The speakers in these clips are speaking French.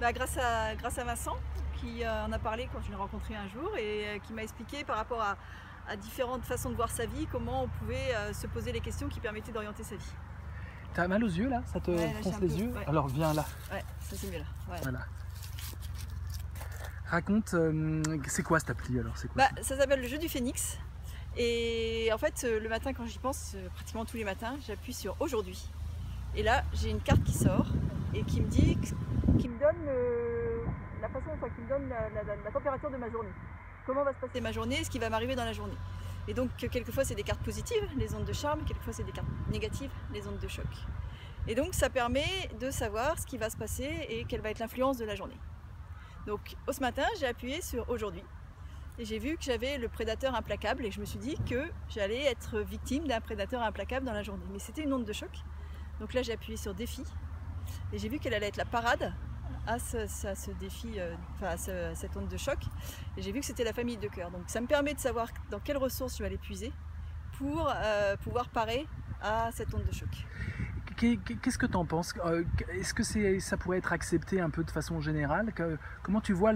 Grâce à Vincent qui en a parlé quand je l'ai rencontré un jour et qui m'a expliqué par rapport à différentes façons de voir sa vie, comment on pouvait se poser les questions qui permettaient d'orienter sa vie. T'as mal aux yeux là? Ça te Ouais, là, fronce j'ai un les peu, yeux? ouais. Alors viens là. Ouais, ça c'est mieux là. Ouais. Voilà. Raconte, c'est quoi cette appli alors? C'est quoi Ça s'appelle le jeu du phénix. Et en fait, le matin quand j'y pense, pratiquement tous les matins, j'appuie sur aujourd'hui. Et là, j'ai une carte qui sort et qui me dit, qui me donne la façon, enfin, qui me donne la température de ma journée. Comment va se passer ma journée, ce qui va m'arriver dans la journée. Et donc, quelquefois, c'est des cartes positives, les ondes de charme, quelquefois, c'est des cartes négatives, les ondes de choc. Et donc, ça permet de savoir ce qui va se passer et quelle va être l'influence de la journée. Donc, ce matin, j'ai appuyé sur aujourd'hui. Et j'ai vu que j'avais le prédateur implacable et je me suis dit que j'allais être victime d'un prédateur implacable dans la journée. Mais c'était une onde de choc. Donc là, j'ai appuyé sur défi et j'ai vu qu'elle allait être la parade à ce défi, à cette onde de choc. Et j'ai vu que c'était la famille de cœur. Donc ça me permet de savoir dans quelles ressources je vais aller puiser pour pouvoir parer à cette onde de choc. Qu'est-ce que tu en penses? Est-ce que ça pourrait être accepté un peu de façon générale? Comment tu vois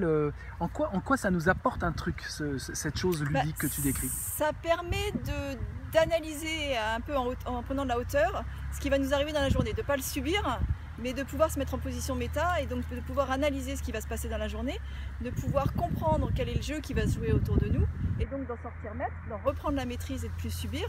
en quoi ça nous apporte un truc, cette chose ludique que tu décris? Ça permet d'analyser un peu en prenant de la hauteur ce qui va nous arriver dans la journée, de ne pas le subir, mais de pouvoir se mettre en position méta et donc de pouvoir analyser ce qui va se passer dans la journée, de pouvoir comprendre quel est le jeu qui va se jouer autour de nous et donc d'en sortir maître, d'en reprendre la maîtrise et de plus subir,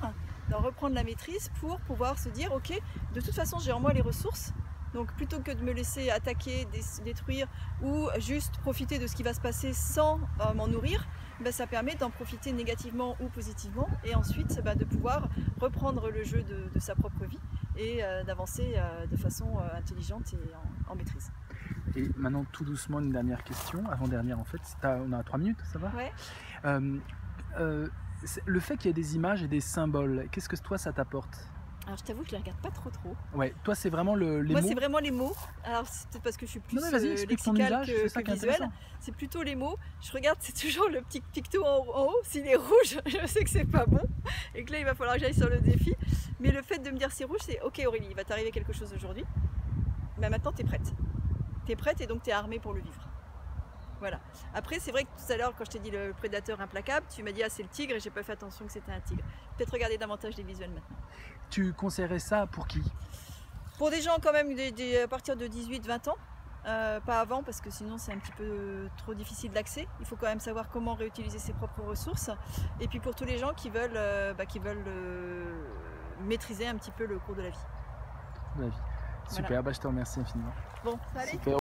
d'en reprendre la maîtrise pour pouvoir se dire ok, de toute façon j'ai en moi les ressources, donc plutôt que de me laisser attaquer, détruire ou juste profiter de ce qui va se passer sans m'en nourrir, ça permet d'en profiter négativement ou positivement et ensuite de pouvoir reprendre le jeu de sa propre vie et d'avancer de façon intelligente et en maîtrise. Et maintenant tout doucement une dernière question, avant-dernière en fait, on a 3 minutes, ça va? Ouais. Le fait qu'il y ait des images et des symboles, qu'est-ce que toi ça t'apporte? Alors je t'avoue que je les regarde pas trop. Ouais, toi c'est vraiment les mots? Moi c'est vraiment les mots. Alors c'est peut-être parce que je suis plus lexicale que visuelle. C'est plutôt les mots. Je regarde, c'est toujours le petit picto en haut. S'il est rouge, je sais que c'est pas bon et que là il va falloir que j'aille sur le défi. Mais le fait de me dire c'est rouge, c'est ok Aurélie, il va t'arriver quelque chose aujourd'hui. Mais maintenant t'es prête. T'es prête et donc t'es armée pour le vivre. Voilà. Après, c'est vrai que tout à l'heure, quand je t'ai dit le prédateur implacable, tu m'as dit ah c'est le tigre et j'ai pas fait attention que c'était un tigre. Peut-être regarder davantage les visuels maintenant. Tu conseillerais ça pour qui? Pour des gens quand même à partir de 18-20 ans, pas avant parce que sinon c'est un petit peu trop difficile d'accès. Il faut quand même savoir comment réutiliser ses propres ressources. Et puis pour tous les gens qui veulent, maîtriser un petit peu le cours de la vie. Super, je te remercie infiniment. Bon, allez. Super.